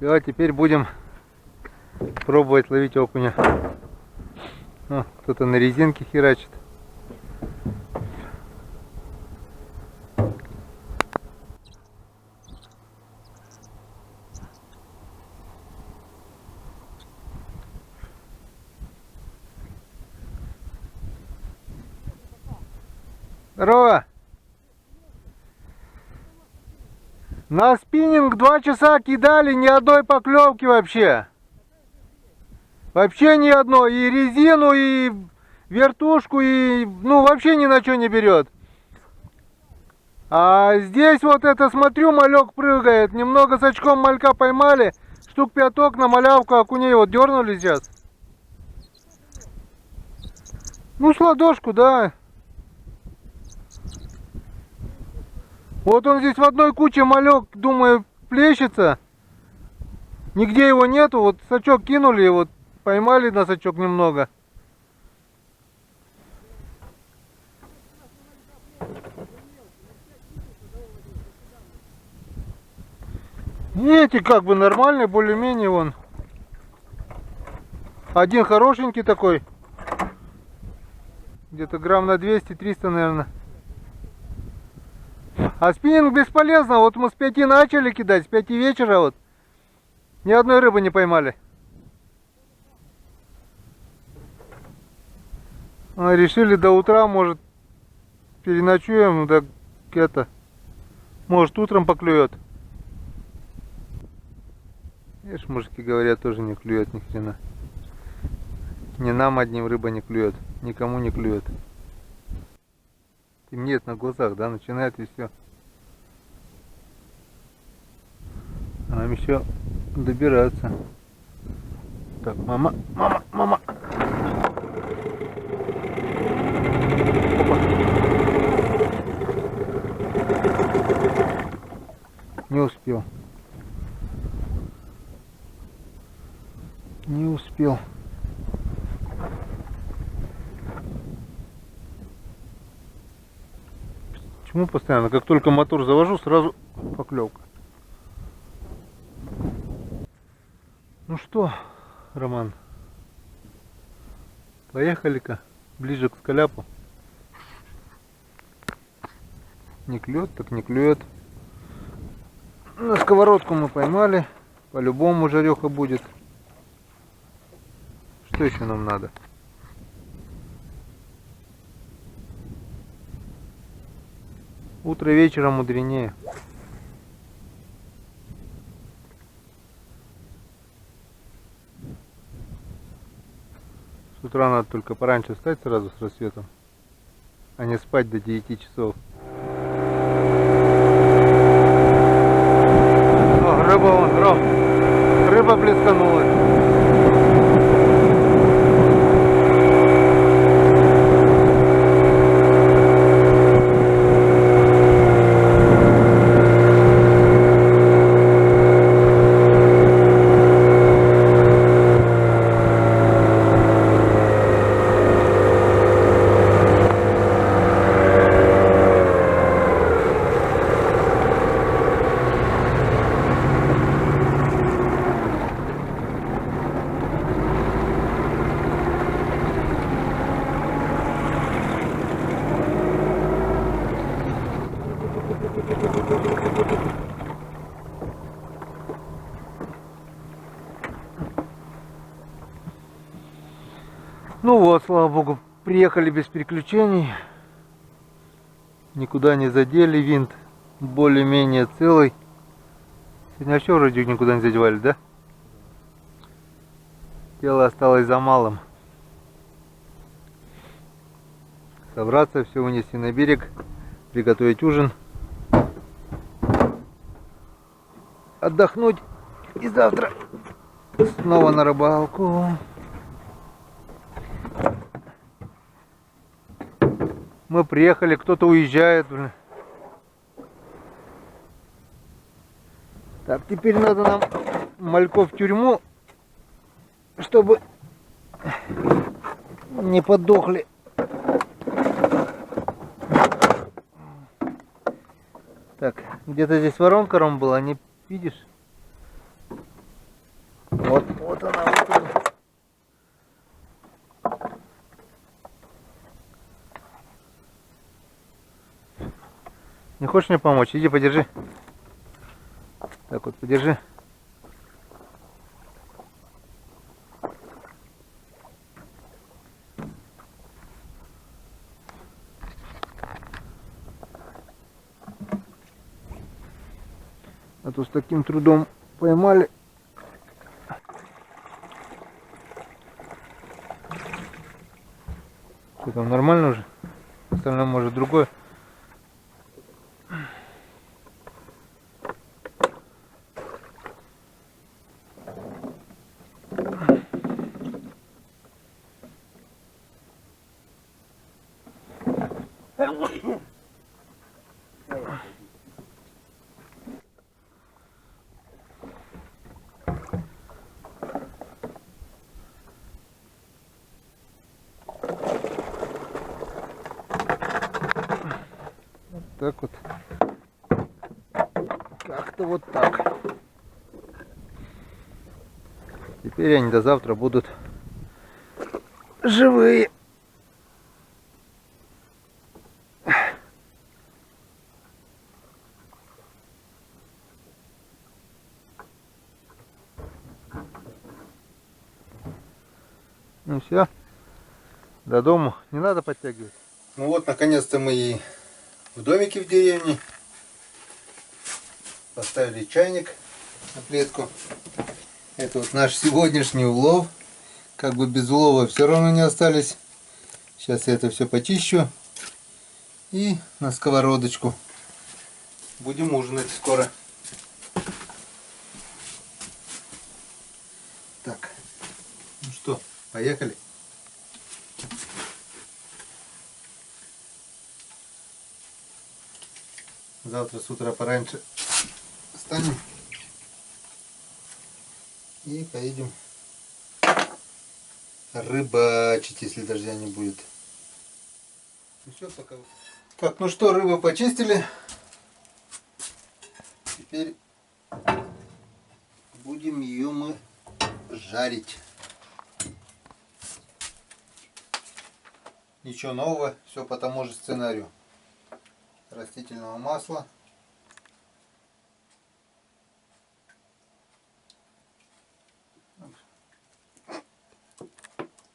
Все, теперь будем пробовать ловить окуня. Кто-то на резинке херачит. Здорово! На спиннинг 2 часа кидали, ни одной поклевки вообще. Вообще ни одной. И резину, и вертушку, и вообще ни на что не берет. А здесь вот это смотрю, малек прыгает. Немного с очком малька поймали. Штук 5 на малявку окуней вот дернули сейчас. С ладошку, да. Вот он здесь в одной куче малек, думаю, плещется. Нигде его нету. Вот сачок кинули, и вот поймали на сачок немного. Эти как бы нормальные, более-менее вон. Один хорошенький такой. Где-то грамм на 200-300, наверное. А спиннинг бесполезно. Вот мы с 5 начали кидать, с 5 вечера вот. Ни одной рыбы не поймали. Решили до утра, может, переночуем, так это. Может, утром поклюет. Видишь, мужики говорят, тоже не клюет ни хрена. Не нам одним рыба не клюет, никому не клюет. Темнеет на глазах, да, начинает и все. А нам еще добираться. Так, мама. Опа. Не успел. Почему постоянно? Как только мотор завожу, сразу поклевка. Ну что, Роман, поехали-ка ближе к скаляпу. Не клюет, так не клюет. На сковородку мы поймали. По-любому жареха будет. Что еще нам надо? Утро вечером мудренее. С утра надо только пораньше встать сразу с рассветом, а не спать до 9 часов. О, рыба вон, Ром. Рыба блесканула. Ну вот, слава богу, приехали без приключений. Никуда не задели, винт более-менее целый. Сегодня вообще вроде никуда не задевали, да? Дело осталось за малым. Собраться, все унести на берег, приготовить ужин, отдохнуть и завтра снова на рыбалку. Мы приехали, кто-то уезжает. Так, теперь надо нам мальков в тюрьму, чтобы не подохли. Так, где-то здесь воронка, Ром, была, не видишь? Вот она, вот она. Не хочешь мне помочь? Иди подержи. Так вот, подержи. А то с таким трудом поймали. Что там, нормально уже? Остальное может другое. Так вот. Как-то вот так. Теперь они до завтра будут живые. Ну все, до дому не надо подтягивать. Ну вот, наконец-то мы и в домике в деревне. Поставили чайник на плитку. Это вот наш сегодняшний улов. Как бы без улова все равно не остались. Сейчас я это все почищу. И на сковородочку. Будем ужинать скоро. Так, ну что, поехали. Завтра с утра пораньше встанем и поедем рыбачить, если дождя не будет. Ну все, пока. Так, ну что, рыбу почистили. Теперь будем ее мы жарить. Ничего нового, все по тому же сценарию. Растительного масла.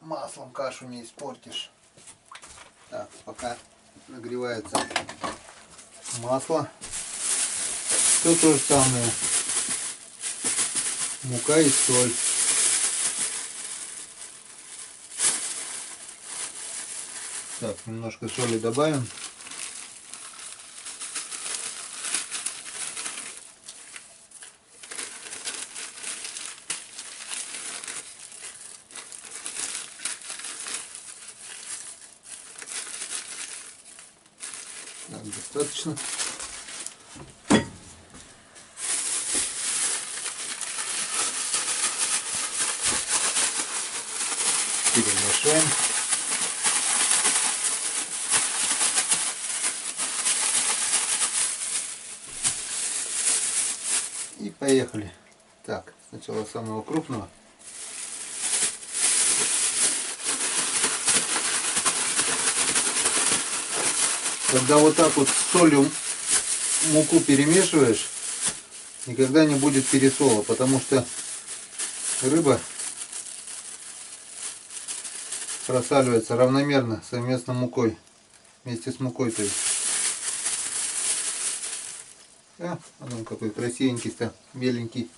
Маслом кашу не испортишь. Так, пока нагревается масло. Все то же самое. Мука и соль. Так, немножко соли добавим. Так, достаточно. Перемешаем. И поехали. Так, сначала самого крупного. Когда вот так вот с солью муку перемешиваешь, никогда не будет пересола, потому что рыба просаливается равномерно совместно мукой, вместе с мукой, то есть. А он какой красивенький-то, беленький.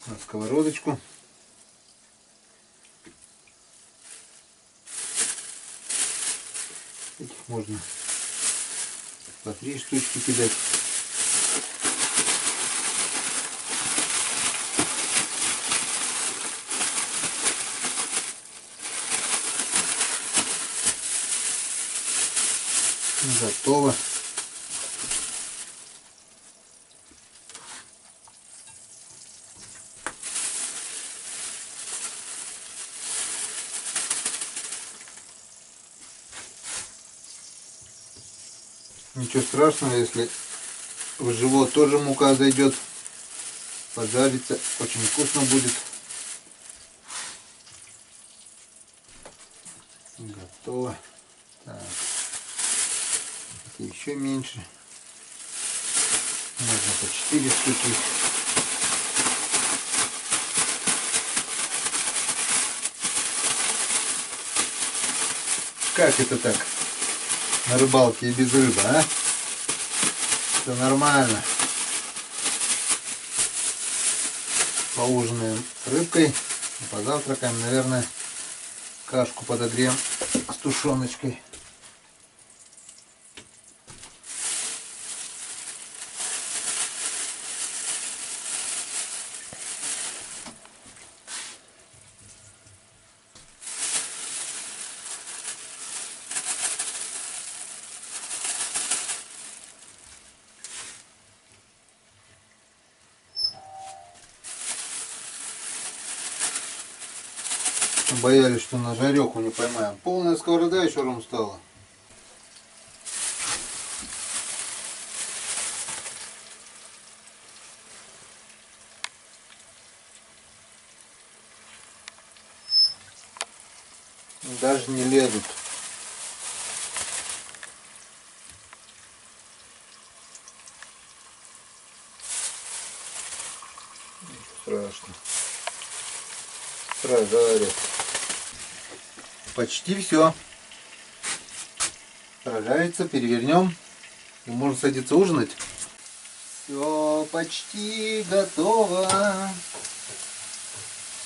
На сковородочку. Этих можно по 3 штучки кидать. Готово. Ничего страшного, если В живот тоже мука зайдет. Пожарится. Очень вкусно будет. Готово. Так. Это еще меньше. Можно по 4 штуки. Как это так? На рыбалке и без рыбы, а? Все нормально. Поужинаем рыбкой, позавтракаем, наверное, кашку подогреем с тушеночкой. Боялись, что на жареху не поймаем. Полная сковорода еще ром стала. Даже не лезут. Страшно. Прожарят. Почти все. Прожарится, перевернем. И можно садиться ужинать. Все почти готово.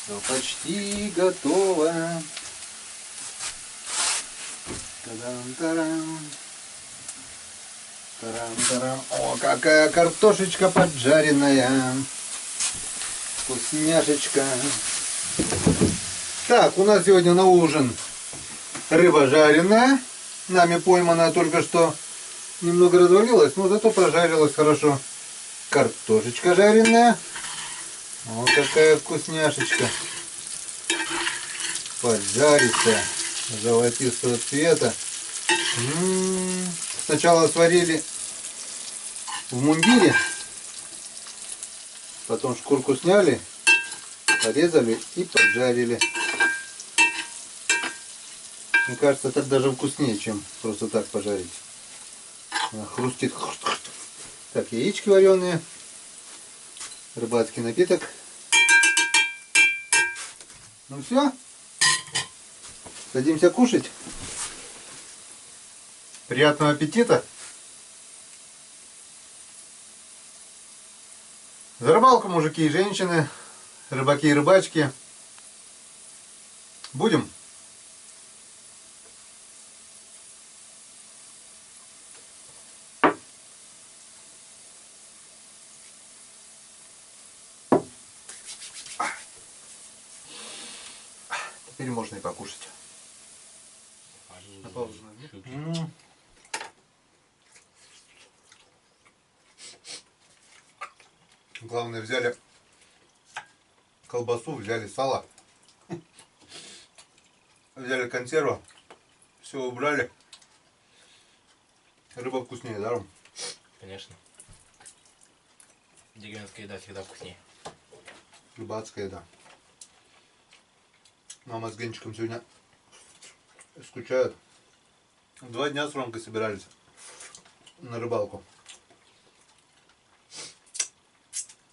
Все почти готово. Тарам-тарам. Тарам-тарам. О, какая картошечка поджаренная. Вкусняшечка. Так, у нас сегодня на ужин рыба жареная. Нами пойманная, только что немного развалилась, но зато прожарилась хорошо. Картошечка жареная. О, какая вкусняшечка. Поджарится. Золотистого цвета. Сначала сварили в мундире. Потом шкурку сняли. Порезали и поджарили. Мне кажется, так даже вкуснее, чем просто так пожарить. Хрустит. Так, яички вареные. Рыбацкий напиток. Ну все. Садимся кушать. Приятного аппетита. За рыбалку, мужики и женщины, рыбаки и рыбачки. Будем? Теперь можно и покушать. На паузу нажми. Главное, взяли колбасу, взяли сало, взяли консерву, все убрали. Рыба вкуснее, да, Ром? Конечно. Деревенская еда всегда вкуснее. Рыбацкая еда. Мама с Генчиком сегодня скучают. 2 дня с Ромкой собирались на рыбалку.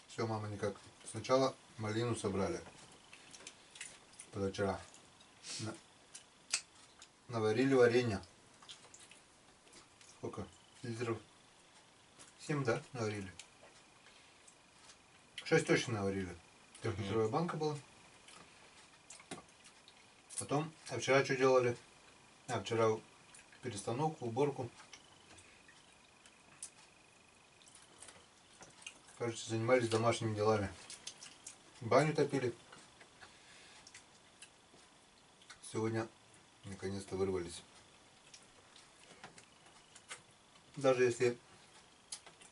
Все, мама никак. Сначала малину собрали. Позавчера. Наварили варенье. Сколько? Литров 7, да, наварили? 6 точно наварили. 3-литровая банка была. Потом, а вчера что делали? Вчера перестановку, уборку. Кажется, занимались домашними делами. Баню топили. Сегодня наконец-то вырвались. Даже если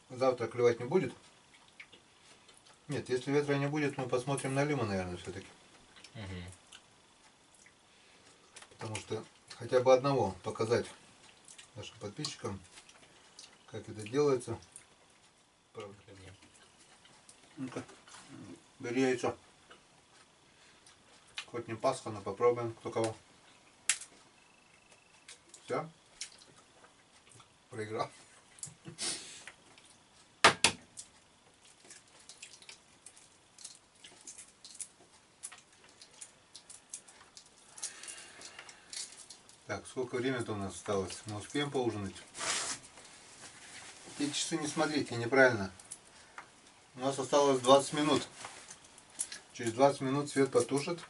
завтра клевать не будет. Нет, если ветра не будет, мы посмотрим на лима, наверное, все-таки. Потому что хотя бы одного показать нашим подписчикам, как это делается. Пробуй хлебнее. Ну-ка, бери яйцо. Хоть не Пасха, но попробуем, кто кого. Все? Проиграл. Так, сколько времени-то у нас осталось? Мы успеем поужинать? Эти часы не смотрите, неправильно. У нас осталось 20 минут. Через 20 минут свет потушит.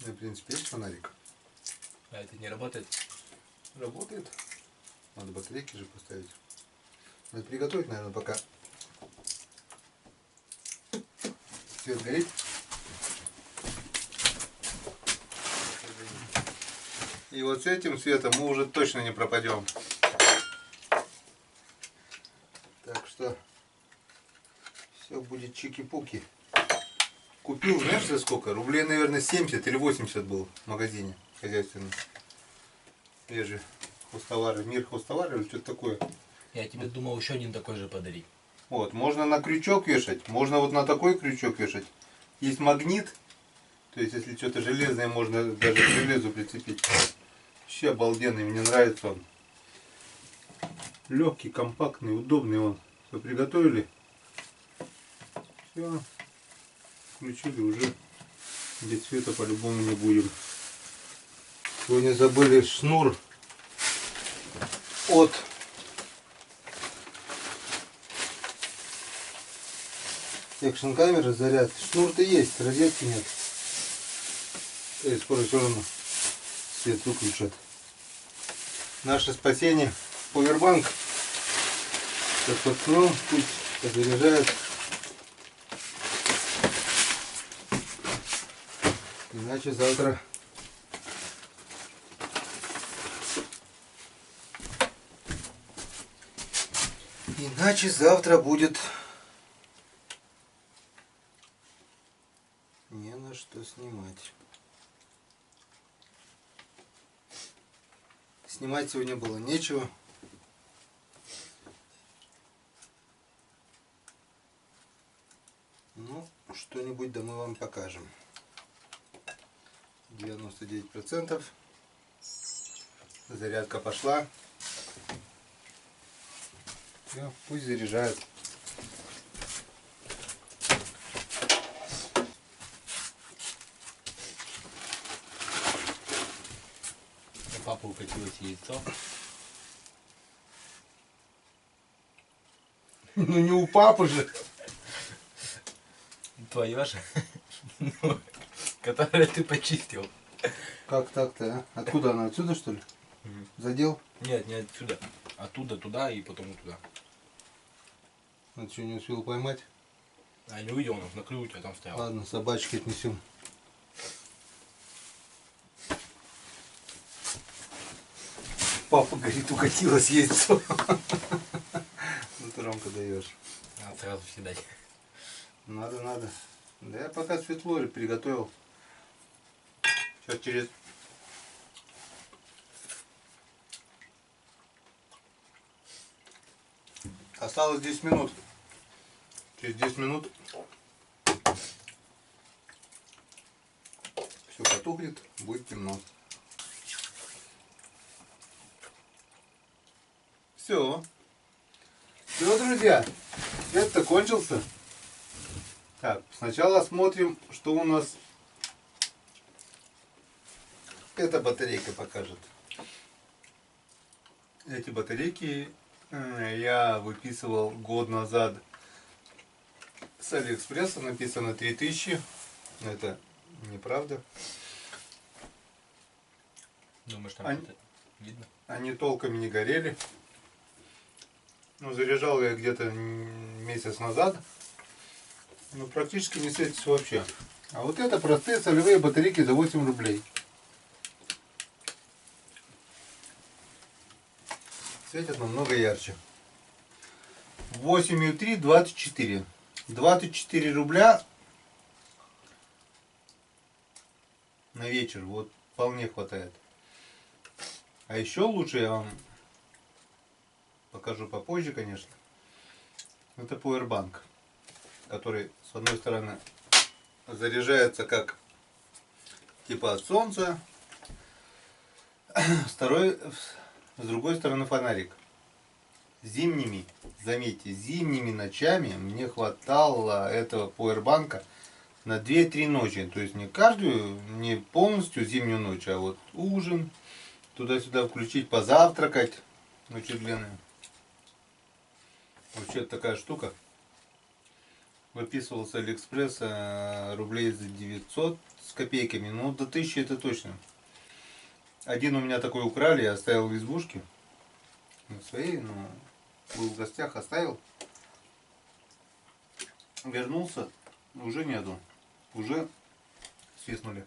Ну, в принципе, есть фонарик. А это не работает? Работает. Надо батарейки же поставить. Надо приготовить, наверное, пока свет горит. И вот с этим светом мы уже точно не пропадем. Так что все будет чики-пуки. Купил, знаешь, за сколько? Рублей, наверное, 70 или 80 был в магазине хозяйственном. Я же хозтовары, мир хозтовары или что-то такое. Я тебе думал еще один такой же подарить. Вот, можно на крючок вешать, можно вот на такой крючок вешать. Есть магнит, то есть если что-то железное, можно даже к железу прицепить. Вообще обалденный, мне нравится он. Легкий, компактный, удобный он. Все приготовили. Все. Включили уже. Без света по-любому не будем. Сегодня забыли шнур от экшн камеры заряд. Шнур-то есть, розетки нет. И скоро все равно свет выключат. Наше спасение повербанк. Сейчас воткнем, пусть подзаряжает. Иначе завтра будет не на что снимать. Снимать сегодня было нечего. Ну, что-нибудь да мы вам покажем. 99%. Зарядка пошла. Все, пусть заряжает. У папы укатилось яйцо. Ну не у папы же. Твое же. Которое ты почистил. Как так-то, а? Откуда она? Отсюда, что ли? Задел? Нет, не отсюда. Оттуда туда и потом туда. Он что, не успел поймать? А я не увидел, он на краю у тебя там стоял. Ладно, собачки отнесем. Папа говорит, укатилось яйцо. Ну ты, Ромка, даешь. Надо сразу съедать. Надо, надо. Да я пока светло приготовил. Сейчас через... Осталось 10 минут. Через 10 минут все потухнет, будет темно. Все. Все, друзья. Свет-то кончился. Так, сначала смотрим, что у нас эта батарейка покажет. Эти батарейки я выписывал год назад с Алиэкспресса. Написано 3000. Это неправда. Думаешь, там Они- что-то видно? Они толком не горели. Ну, заряжал я где-то месяц назад. Ну, практически не светится вообще. А вот это простые солевые батарейки за 8 рублей. Светят намного ярче. 8,3, 24. 24 рубля на вечер. Вот вполне хватает. А еще лучше я вам покажу попозже, конечно. Это Powerbank, который с одной стороны заряжается как типа от солнца, второй, с другой стороны фонарик. Зимними, заметьте, зимними ночами мне хватало этого Powerbank на 2-3 ночи. То есть не каждую, не полностью зимнюю ночь, а вот ужин, туда-сюда включить, позавтракать. Ночи длинные. Вообще такая штука. Выписывал с Алиэкспресса рублей за 900 с копейками. Ну, до 1000 это точно. Один у меня такой украли, я оставил в избушке. На своей, но был в гостях, оставил. Вернулся, уже нету. Уже свистнули.